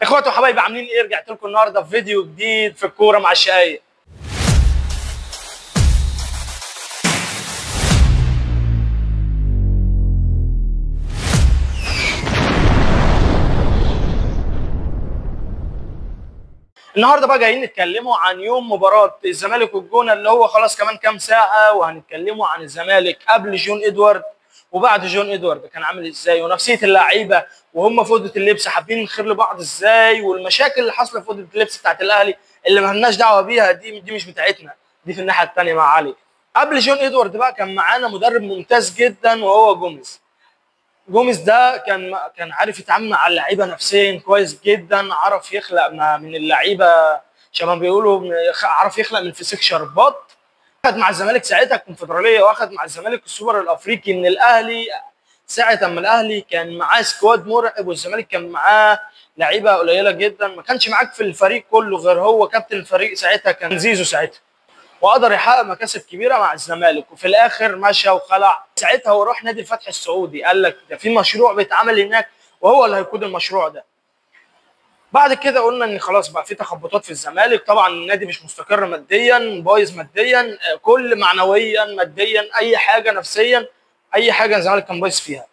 اخواتي وحبايبي عاملين ايه؟ رجعت لكم النهارده في فيديو جديد في الكوره مع الشقاية. النهارده بقى جايين نتكلموا عن يوم مباراه الزمالك والجونه اللي هو خلاص كمان كام ساعه، وهنتكلموا عن الزمالك قبل جون ادوارد وبعد جون ادوارد كان عامل ازاي، ونفسيه اللعيبه وهم في اوضه اللبس حابين الخير لبعض ازاي، والمشاكل اللي حاصله في اوضه اللبس بتاعت الاهلي اللي ما لناش دعوه بيها، دي مش بتاعتنا، دي في الناحيه الثانيه مع علي. قبل جون ادوارد بقى كان معانا مدرب ممتاز جدا وهو جوميز ده كان عارف يتعامل مع اللعيبه نفسيا كويس جدا، عرف يخلق من اللعيبه شباب ما بيقولوا، عرف يخلق من الفسيخ شربات. اخذ مع الزمالك ساعتها الكونفدراليه، واخذ مع الزمالك السوبر الافريقي من الاهلي. ساعه اما الاهلي كان معاه سكواد مرعب والزمالك كان معاه لعيبه قليله جدا، ما كانش معاك في الفريق كله غير هو كابتن الفريق ساعتها كان زيزو ساعتها، وقدر يحقق مكاسب كبيره مع الزمالك، وفي الاخر مشى وخلع. ساعتها هو راح نادي الفتح السعودي، قال لك ده في مشروع بيتعمل هناك وهو اللي هيقود المشروع ده. بعد كده قلنا ان خلاص بقى في تخبطات في الزمالك، طبعا النادي مش مستقر ماديا، بايظ ماديا، كل معنويا ماديا اي حاجه نفسيا، اي حاجه الزمالك كان بايظ فيها.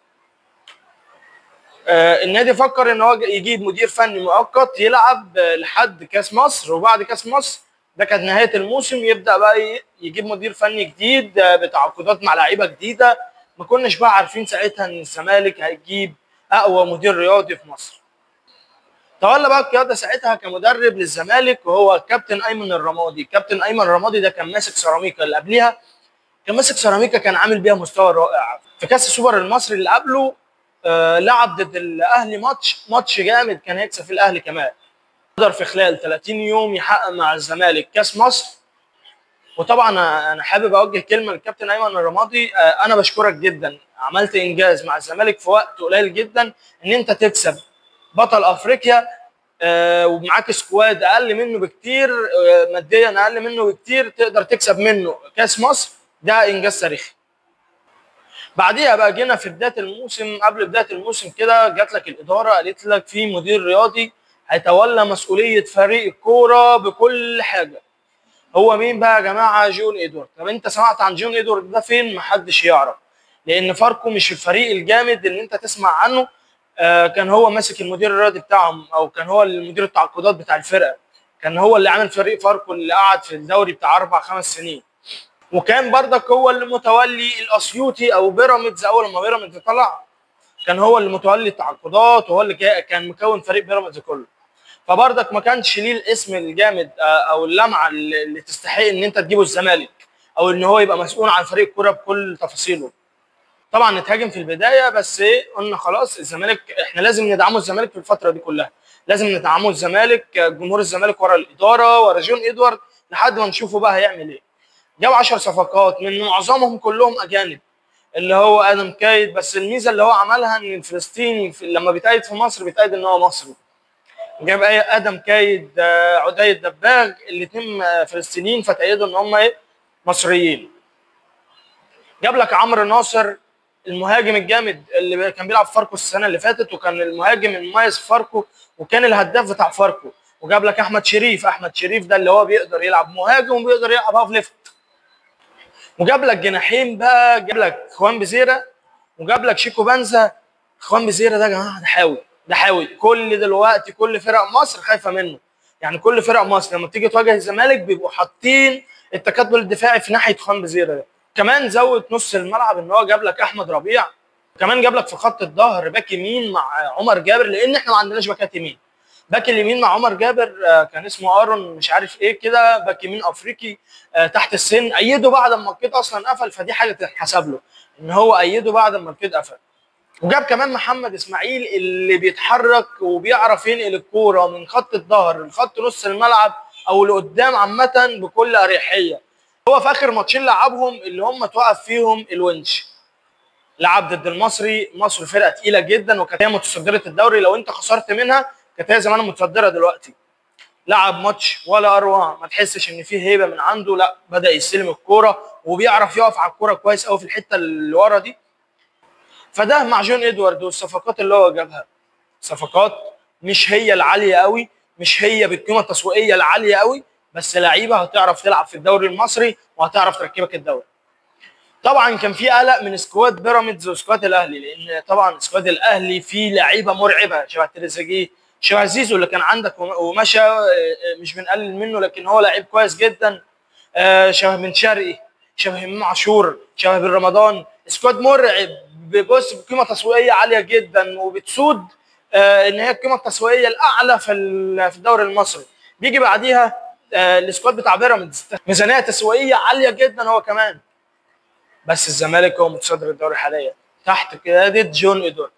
النادي فكر ان هو يجيب مدير فني مؤقت يلعب لحد كاس مصر، وبعد كاس مصر ده كانت نهايه الموسم يبدا بقى يجيب مدير فني جديد بتعاقدات مع لعيبه جديده. ما كناش بقى عارفين ساعتها ان الزمالك هيجيب اقوى مدير رياضي في مصر. تولى بقى القياده ساعتها كمدرب للزمالك وهو الكابتن ايمن الرمادي. كابتن ايمن الرمادي ده كان ماسك سيراميكا، اللي قبليها كان ماسك سيراميكا، كان عامل بيها مستوى رائع. في كاس السوبر المصري اللي قبله لعب ضد الاهلي ماتش جامد، كان هيكسب في الاهلي كمان. قدر في خلال 30 يوم يحقق مع الزمالك كاس مصر. وطبعا انا حابب اوجه كلمه للكابتن ايمن الرمادي، انا بشكرك جدا، عملت انجاز مع الزمالك في وقت قليل جدا، ان انت تكسب بطل افريقيا ومعاك سكواد اقل منه بكتير، ماديا اقل منه بكتير، تقدر تكسب منه كاس مصر، ده انجاز تاريخي. بعديها بقى جينا في بدايه الموسم، قبل بدايه الموسم كده جات لك الاداره قالت لك في مدير رياضي هيتولى مسؤوليه فريق الكوره بكل حاجه. هو مين بقى يا جماعه؟ جون ادوارد. طب انت سمعت عن جون ادوارد ده فين؟ محدش يعرف، لان فاركو مش الفريق الجامد اللي انت تسمع عنه. كان هو ماسك المدير الرياضي بتاعهم، او كان هو المدير التعاقدات بتاع الفرقه، كان هو اللي عامل فريق فاركو اللي قعد في الدوري بتاع 4-5 سنين. وكان بردك هو اللي متولي الاسيوطي او بيراميدز، اول ما بيراميدز طلع كان هو اللي متولي التعاقدات، وهو اللي كان مكون فريق بيراميدز كله. فبردك ما كانش ليه الاسم الجامد او اللمعه اللي تستحق ان انت تجيبه الزمالك، او ان هو يبقى مسؤول عن فريق الكوره بكل تفاصيله. طبعا اتهاجم في البدايه، بس ايه، قلنا خلاص الزمالك احنا لازم ندعمه الزمالك في الفتره دي كلها، لازم ندعمه الزمالك، جمهور الزمالك ورا الاداره ورا جون ادوارد لحد ما نشوفه بقى هيعمل ايه. جاب 10 صفقات من معظمهم كلهم اجانب، اللي هو ادم كايد، بس الميزه اللي هو عملها ان الفلسطيني لما بيتقيد في مصر بيتقيد ان هو مصري. جاب ادم كايد، عدي الدباغ، الاثنين فلسطينيين فتأيدوا ان هم ايه، مصريين. جاب لك عمرو ناصر المهاجم الجامد اللي كان بيلعب في فاركو السنه اللي فاتت، وكان المهاجم المميز في فاركو، وكان الهداف بتاع فاركو. وجاب لك احمد شريف ده اللي هو بيقدر يلعب مهاجم وبيقدر يلعب هاف ليفت. وجاب لك جناحين بقى، جاب لك خوان بزيرة وجاب لك شيكو بنزا. خوان بزيرة ده يا جماعه ده حاوي دلوقتي كل فرق مصر خايفه منه، يعني كل فرق مصر لما بتيجي تواجه الزمالك بيبقوا حاطين التكتل الدفاعي في ناحيه خوان بزيرة ده. كمان زود نص الملعب ان هو جاب لك احمد ربيع، كمان جاب لك في خط الظهر باك يمين مع عمر جابر، لان احنا ما عندناش باكات يمين. باك اليمين مع عمر جابر كان اسمه ارون مش عارف ايه كده، باك يمين افريقي تحت السن، ايده بعد ما القيد اصلا قفل، فدي حاجه تتحسب له ان هو ايده بعد ما القيد قفل. وجاب كمان محمد اسماعيل اللي بيتحرك وبيعرف ينقل الكوره من خط الظهر لخط نص الملعب او لقدام عامه بكل اريحيه. هو في اخر ماتشين لعبهم اللي هم توقف فيهم الونش، لعب ضد المصري، مصر فرقه تقيله جدا وكانت هي متصدره الدوري، لو انت خسرت منها كانت هي زمان متصدره دلوقتي. لعب ماتش ولا اروع، ما تحسش ان فيه هيبه من عنده، لا بدا يستلم الكوره وبيعرف يقف على الكوره كويس قوي في الحته اللي ورا دي. فده مع جون ادوارد والصفقات اللي هو جابها، صفقات مش هي العاليه قوي، مش هي بالقيمه التسويقيه العاليه قوي، بس لعيبه هتعرف تلعب في الدوري المصري وهتعرف تركبك الدوري. طبعا كان في قلق من سكواد بيراميدز وسكواد الاهلي، لان طبعا سكواد الاهلي فيه لعيبه مرعبه شبه تريزيجيه، شبه زيزو اللي كان عندك ومشى، مش بنقلل منه لكن هو لعيب كويس جدا. شبه بن شرقي، شبه امام عاشور، شبه بن رمضان. سكواد مرعب، بص بقيمه تسويقيه عاليه جدا وبتسود، ان هي القيمه التسويقيه الاعلى في الدوري المصري. بيجي بعديها السكواد بتاع بيراميدز، ميزانيه تسويقيه عاليه جدا هو كمان. بس الزمالك هو متصدر الدوري حاليا تحت قياده جون ادوارد،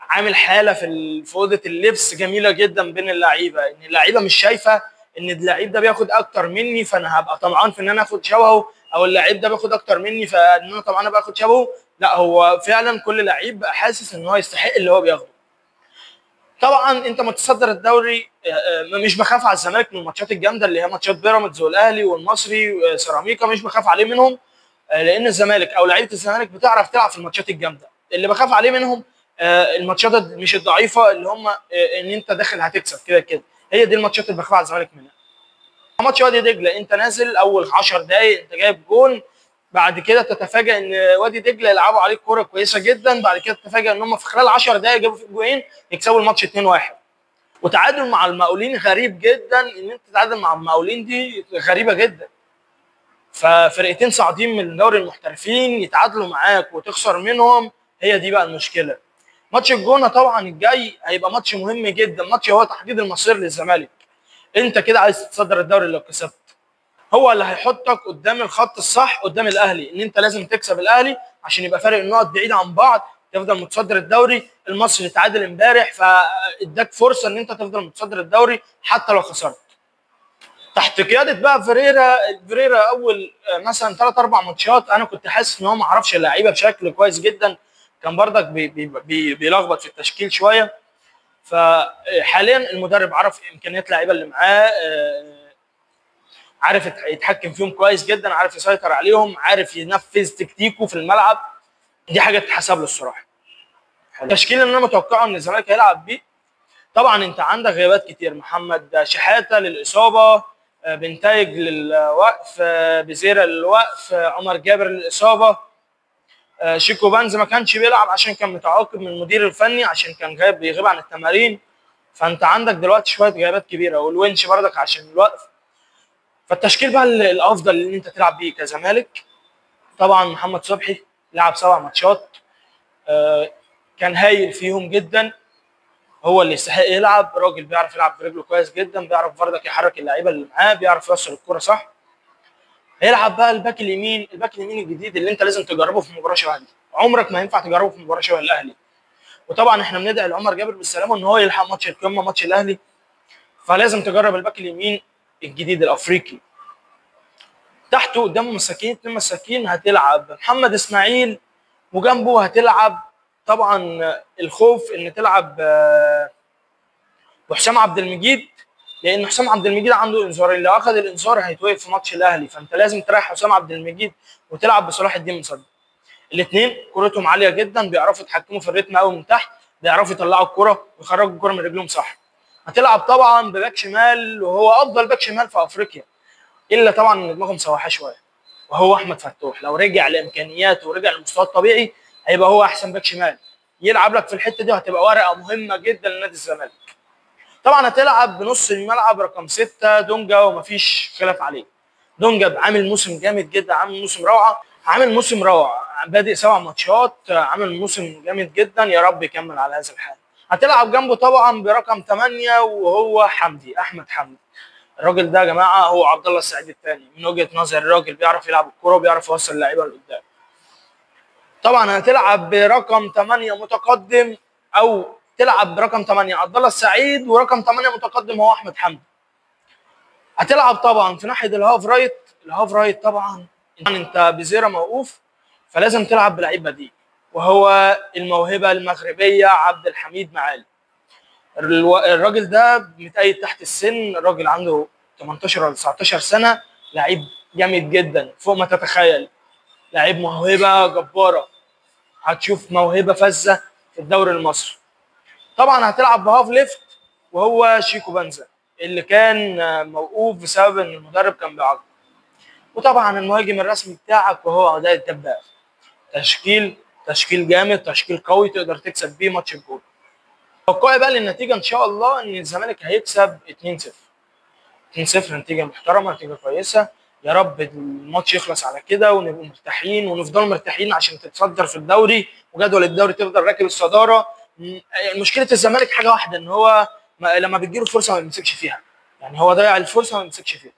عامل حاله في اوضه اللبس جميله جدا بين اللعيبه، ان اللعيبه مش شايفه ان اللعيب ده بياخد اكتر مني فانا هبقى طمعان في ان انا اخد شبهه، او اللعيب ده بياخد اكتر مني فان انا طبعا ابقى اخد شبهه. لا، هو فعلا كل لعيب حاسس ان هو يستحق اللي هو بياخده. طبعا انت متصدر الدوري، مش بخاف على الزمالك من الماتشات الجامده اللي هي ماتشات بيراميدز والاهلي والمصري وسيراميكا، مش بخاف عليه منهم، لان الزمالك او لعيبه الزمالك بتعرف تلعب في الماتشات الجامده. اللي بخاف عليه منهم الماتشات مش الضعيفه، اللي هم ان انت داخل هتكسب كده كده. هي دي الماتشات اللي بخاف على الزمالك منها. ماتش وادي دجله، انت نازل اول 10 دقائق انت جايب جون، بعد كده تتفاجئ ان وادي دجله يلعبوا عليك كوره كويسه جدا، بعد كده تتفاجئ ان هم في خلال 10 دقائق جابوا فيك جوين يكسبوا الماتش 2-1. وتعادل مع المقاولين غريب جدا، ان انت تتعادل مع المقاولين دي غريبه جدا. ففرقتين صاعدين من دوري المحترفين يتعادلوا معاك وتخسر منهم، هي دي بقى المشكله. ماتش الجونه طبعا الجاي هيبقى ماتش مهم جدا، ماتش هو تحديد المصير للزمالك. انت كده عايز تتصدر الدوري لو كسبت، هو اللي هيحطك قدام الخط الصح قدام الاهلي، ان انت لازم تكسب الاهلي عشان يبقى فارق النقط بعيد عن بعض، تفضل متصدر الدوري. المصري اتعادل امبارح فاداك فرصه ان انت تفضل متصدر الدوري حتى لو خسرت. تحت قياده بقى فيريرا اول مثلا 3 4 ماتشات انا كنت حاسس ان هو ما عرفش اللعيبه بشكل كويس جدا، كان برضك بيلخبط في التشكيل شويه. فحاليا المدرب عرف امكانيات اللعيبه اللي معاه، عارف يتحكم فيهم كويس جدا، عارف يسيطر عليهم، عارف ينفذ تكتيكه في الملعب. دي حاجه تتحسب له الصراحه. التشكيل اللي انا متوقعه ان الزمالك هيلعب بيه، طبعا انت عندك غيابات كتير، محمد شحاته للاصابه، بنتايج للوقف، بزيرة للوقف، عمر جابر للاصابه، شيكو بانز ما كانش بيلعب عشان كان متعاقب من المدير الفني عشان كان بيغيب عن التمارين. فانت عندك دلوقتي شويه غيابات كبيره، والونش بردك عشان الوقف. فالتشكيل بقى الافضل اللي انت تلعب بيه كزمالك، طبعا محمد صبحي لعب 7 ماتشات، كان هايل فيهم جدا، هو اللي يستحق يلعب. راجل بيعرف يلعب برجله كويس جدا، بيعرف بردك يحرك اللعيبه اللي معاه، بيعرف يوصل الكوره صح. هيلعب بقى الباك اليمين، الباك اليمين الجديد اللي انت لازم تجربه في مباراه شبه دي، عمرك ما ينفع تجربه في مباراه شبه الاهلي. وطبعا احنا بندعي لعمر جابر بالسلامه ان هو يلحق ماتش القمه ماتش الاهلي، فلازم تجرب الباك اليمين الجديد الافريقي. تحته قدامه مساكين 2 مساكين، هتلعب محمد اسماعيل وجنبه هتلعب طبعا الخوف ان تلعب وحسام عبد المجيد، لان حسام عبد المجيد عنده انذار، اللي اخذ الانذار هيتوقف في ماتش الاهلي، فانت لازم تريح حسام عبد المجيد وتلعب بصلاح الدين مصدق. الاثنين كورتهم عاليه جدا، بيعرفوا يتحكموا في الريتم قوي من تحت، بيعرفوا يطلعوا الكره ويخرجوا الكره من رجلهم صح. هتلعب طبعا بباك شمال وهو افضل باك شمال في افريقيا، الا طبعا ان دماغه مسوحاه شويه، وهو احمد فتوح. لو رجع لامكانياته ورجع للمستوى الطبيعي هيبقى هو احسن باك شمال، يلعب لك في الحته دي وهتبقى ورقه مهمه جدا لنادي الزمالك. طبعا هتلعب بنص الملعب رقم 6 دونجا، ومفيش خلاف عليه. دونجا عامل موسم جامد جدا، عامل موسم روعه، عامل موسم روعه، بادئ 7 ماتشات، عامل موسم جامد جدا، يا رب يكمل على هذا الحال. هتلعب جنبه طبعا برقم 8 وهو حمدي، احمد حمدي. الراجل ده يا جماعه هو عبد الله السعيد الثاني من وجهه نظر، الراجل بيعرف يلعب الكوره وبيعرف يوصل اللعيبه لقدام. طبعا هتلعب برقم 8 متقدم، او تلعب برقم 8 عبد الله السعيد ورقم 8 متقدم هو احمد حمدي. هتلعب طبعا في ناحيه الهاف رايت، الهاف رايت طبعا انت بزيرة موقوف، فلازم تلعب بلعيب بديل، وهو الموهبه المغربيه عبد الحميد معالي. الراجل ده متأيد تحت السن، الراجل عنده 18 ولا 19 سنه، لعيب جامد جدا فوق ما تتخيل، لعيب موهبه جباره، هتشوف موهبه فذه في الدوري المصري. طبعا هتلعب بهاف ليفت، وهو شيكو بنزا اللي كان موقوف بسبب ان المدرب كان بيعاقبه. وطبعا المهاجم الرسمي بتاعك وهو عداء الدباغ. تشكيل جامد، تشكيل قوي تقدر تكسب بيه ماتش الجول. توقعي بقى للنتيجه ان شاء الله ان الزمالك هيكسب 2-0. 2-0 نتيجه محترمه، نتيجه كويسه. يا رب الماتش يخلص على كده ونبقوا مرتاحين ونفضل مرتاحين عشان تتصدر في الدوري وجدول الدوري تفضل راكب الصداره. مشكله الزمالك حاجه واحده، ان هو لما بتجيله فرصه ما بيمسكش فيها. يعني هو ضيع الفرصه ما بيمسكش فيها.